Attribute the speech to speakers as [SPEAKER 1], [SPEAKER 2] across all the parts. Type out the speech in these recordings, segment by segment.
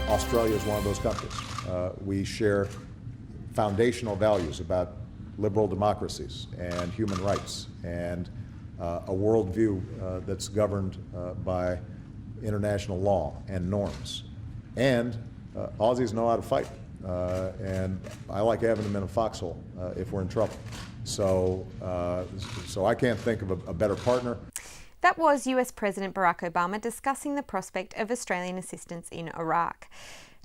[SPEAKER 1] Australia is one of those countries. We share foundational values about liberal democracies and human rights and a worldview that's governed by international law and norms. And Aussies know how to fight. And I like having them in a foxhole if we're in trouble. So I can't think of a better partner.
[SPEAKER 2] That was US President Barack Obama discussing the prospect of Australian assistance in Iraq.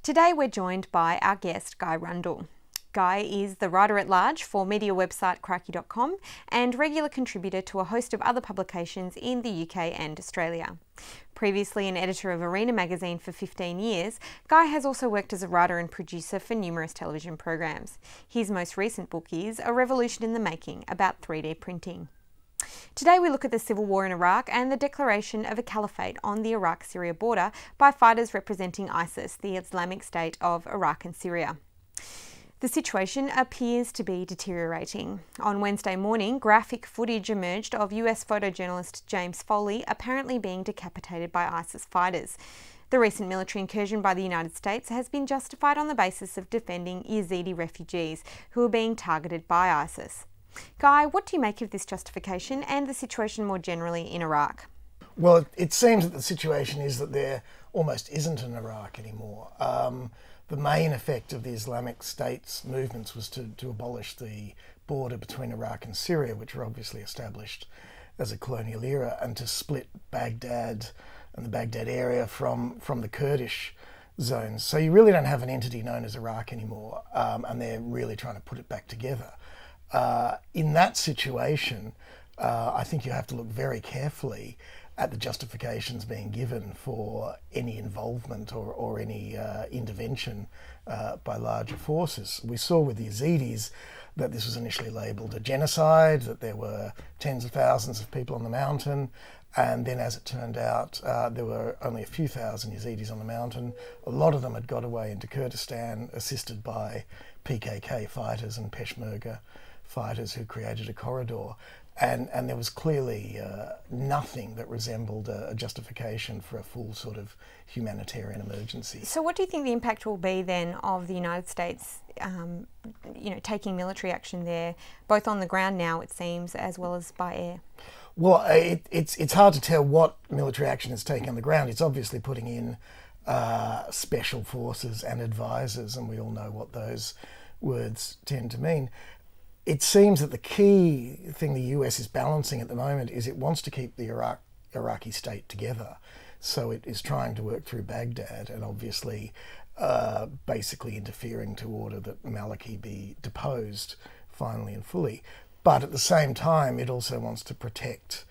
[SPEAKER 2] Today we're joined by our guest, Guy Rundle. Guy is the writer-at-large for media website Crikey.com and regular contributor to a host of other publications in the UK and Australia. Previously an editor of Arena magazine for 15 years, Guy has also worked as a writer and producer for numerous television programs. His most recent book is A Revolution in the Making, about 3D printing. Today we look at the civil war in Iraq and the declaration of a caliphate on the Iraq-Syria border by fighters representing ISIS, the Islamic State of Iraq and Syria. The situation appears to be deteriorating. On Wednesday morning, graphic footage emerged of US photojournalist James Foley apparently being decapitated by ISIS fighters. The recent military incursion by the United States has been justified on the basis of defending Yazidi refugees who are being targeted by ISIS. Guy, what do you make of this justification and the situation more generally in Iraq?
[SPEAKER 3] Well, it seems that the situation is that there almost isn't an Iraq anymore. The main effect of the Islamic State's movements was to abolish the border between Iraq and Syria, which were obviously established as a colonial era, and to split Baghdad and the Baghdad area from the Kurdish zones. So you really don't have an entity known as Iraq anymore, and they're really trying to put it back together. In that situation, I think you have to look very carefully at the justifications being given for any involvement or any intervention by larger forces. We saw with the Yazidis that this was initially labelled a genocide, that there were tens of thousands of people on the mountain, and then as it turned out, there were only a few thousand Yazidis on the mountain. A lot of them had got away into Kurdistan, assisted by PKK fighters and Peshmerga fighters who created a corridor. And there was clearly nothing that resembled a justification for a full sort of humanitarian emergency.
[SPEAKER 2] So what do you think the impact will be then of the United States taking military action there, both on the ground now, it seems, as well as by air?
[SPEAKER 3] Well, it's hard to tell what military action it's taking on the ground. It's obviously putting in special forces and advisors, and we all know what those words tend to mean. It seems that the key thing the US is balancing at the moment is it wants to keep the Iraqi state together. So it is trying to work through Baghdad and obviously basically interfering to order that Maliki be deposed finally and fully. But at the same time, it also wants to protect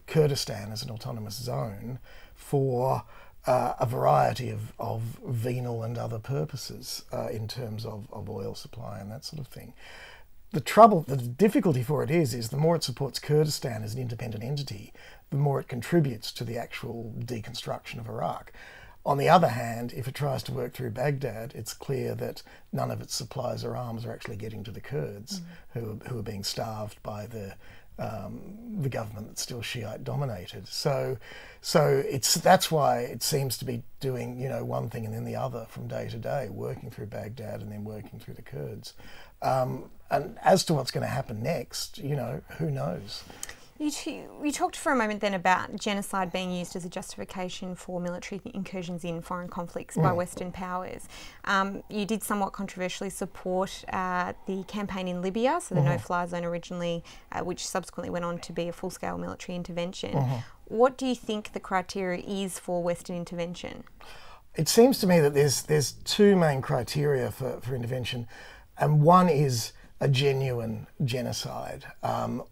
[SPEAKER 3] Kurdistan as an autonomous zone for a variety of venal and other purposes in terms of oil supply and that sort of thing. The difficulty for it is the more it supports Kurdistan as an independent entity, the more it contributes to the actual deconstruction of Iraq. On the other hand, if it tries to work through Baghdad, it's clear that none of its supplies or arms are actually getting to the Kurds, who are being starved by the government that's still Shiite dominated. So that's why it seems to be doing one thing and then the other from day to day, working through Baghdad and then working through the Kurds. And as to what's going to happen next, who knows?
[SPEAKER 2] You talked for a moment then about genocide being used as a justification for military incursions in foreign conflicts by Western powers. You did somewhat controversially support the campaign in Libya, so the no-fly zone originally, which subsequently went on to be a full-scale military intervention. What do you think the criteria is for Western intervention?
[SPEAKER 3] It seems to me that there's two main criteria for intervention, and one is a genuine genocide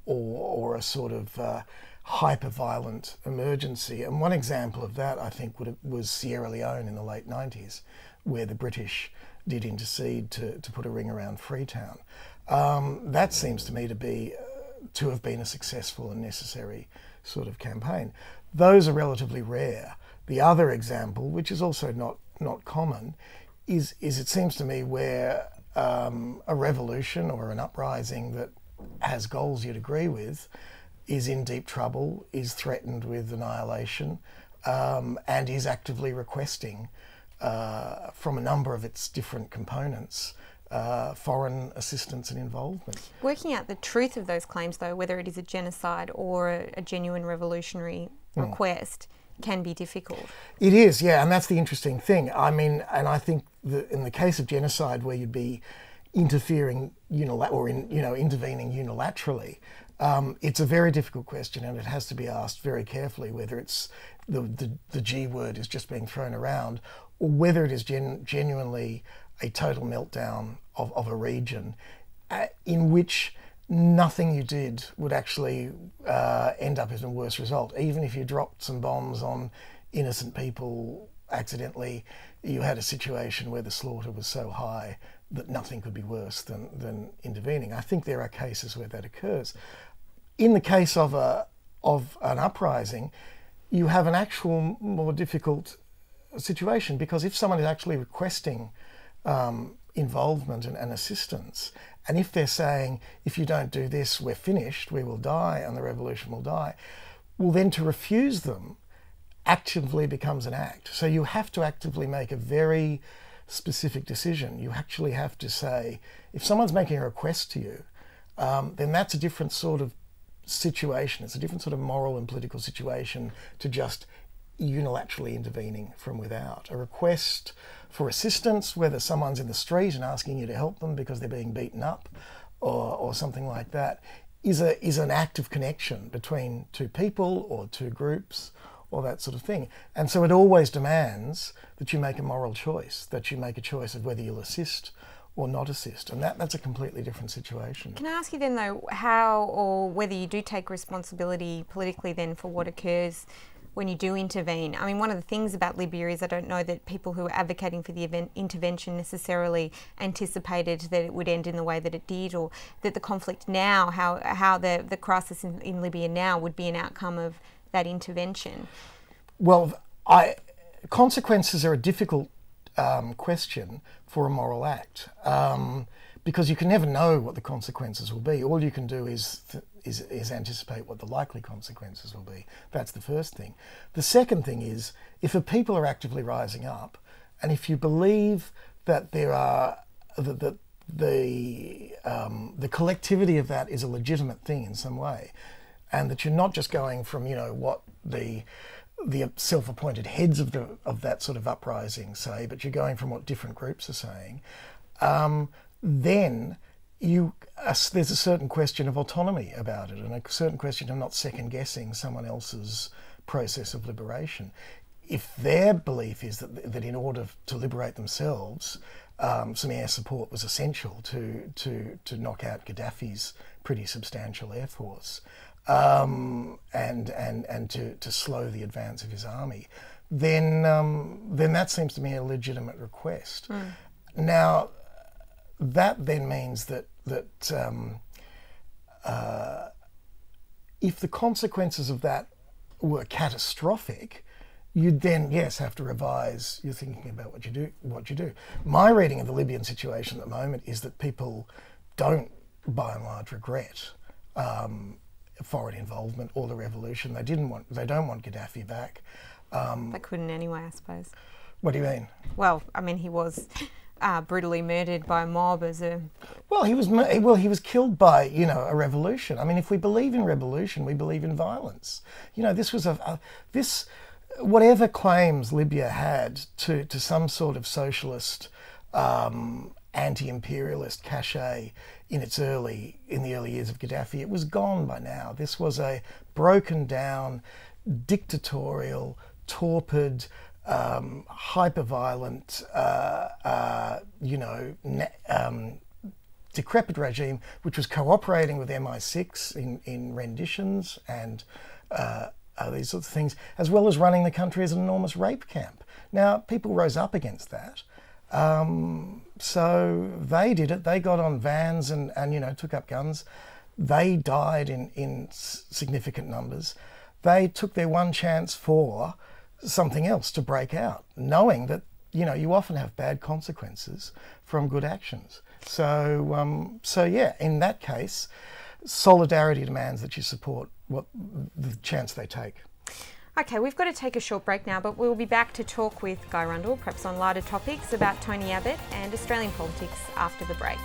[SPEAKER 3] or a sort of hyper-violent emergency. And one example of that, I think, was Sierra Leone in the late 90s, where the British did intercede to put a ring around Freetown. That seems to me to have been a successful and necessary sort of campaign. Those are relatively rare. The other example, which is also not common, is it seems to me where a revolution or an uprising that has goals you'd agree with is in deep trouble, is threatened with annihilation, and is actively requesting from a number of its different components foreign assistance and involvement.
[SPEAKER 2] Working out the truth of those claims, though, whether it is a genocide or a genuine revolutionary request, can be difficult.
[SPEAKER 3] It is, yeah, and that's the interesting thing. I mean, and I think in the case of genocide, where you'd be interfering intervening unilaterally, it's a very difficult question, and it has to be asked very carefully whether it's the G word is just being thrown around, or whether it is genuinely a total meltdown of a region in which nothing you did would actually end up as a worse result. Even if you dropped some bombs on innocent people accidentally, you had a situation where the slaughter was so high that nothing could be worse than intervening. I think there are cases where that occurs. In the case of an uprising, you have an actual more difficult situation, because if someone is actually requesting involvement and assistance, and if they're saying, if you don't do this, we're finished, we will die and the revolution will die, well, then to refuse them actively becomes an act. So you have to actively make a very specific decision. You actually have to say, if someone's making a request to you, then that's a different sort of situation. It's a different sort of moral and political situation to just unilaterally intervening from without. A request for assistance, whether someone's in the street and asking you to help them because they're being beaten up or something like that, is an act of connection between two people or two groups or that sort of thing. And so it always demands that you make a moral choice, that you make a choice of whether you'll assist or not assist, and that's a completely different situation.
[SPEAKER 2] Can I ask you then, though, how or whether you do take responsibility politically then for what occurs when you do intervene? I mean, one of the things about Libya is I don't know that people who are advocating for the intervention necessarily anticipated that it would end in the way that it did, or that the conflict now, how the crisis in Libya now would be an outcome of that intervention.
[SPEAKER 3] Well, consequences are a difficult question for a moral act, because you can never know what the consequences will be. All you can do is anticipate what the likely consequences will be. That's the first thing. The second thing is, if the people are actively rising up, and if you believe that there are the collectivity of that is a legitimate thing in some way, and that you're not just going from what the self-appointed heads of that sort of uprising say, but you're going from what different groups are saying, then there's a certain question of autonomy about it, and a certain question of not second-guessing someone else's process of liberation. If their belief is that in order to liberate themselves, some air support was essential to knock out Gaddafi's pretty substantial air force, and to slow the advance of his army, then that seems to me a legitimate request. Now, that then means that if the consequences of that were catastrophic, you'd then, yes, have to revise your thinking about what you do. My reading of the Libyan situation at the moment is that people don't, by and large, regret foreign involvement or the revolution. They don't want Gaddafi back.
[SPEAKER 2] They couldn't anyway, I suppose.
[SPEAKER 3] What do you mean?
[SPEAKER 2] Well, I mean, he was brutally murdered by a mob as a...
[SPEAKER 3] Well, he was killed by, a revolution. I mean, if we believe in revolution, we believe in violence. This was whatever claims Libya had to some sort of socialist, anti-imperialist cachet in the early years of Gaddafi, it was gone by now. This was a broken down, dictatorial, torpid, hyper-violent, decrepit regime, which was cooperating with MI6 in renditions and these sorts of things, as well as running the country as an enormous rape camp. Now, people rose up against that. So they did it. They got on vans and took up guns. They died in significant numbers. They took their one chance for something else to break out, knowing that you often have bad consequences from good actions. So yeah, in that case, solidarity demands that you support what the chance they take.
[SPEAKER 2] Okay, we've got to take a short break now, but we'll be back to talk with Guy Rundle, perhaps on lighter topics about Tony Abbott and Australian politics after the break.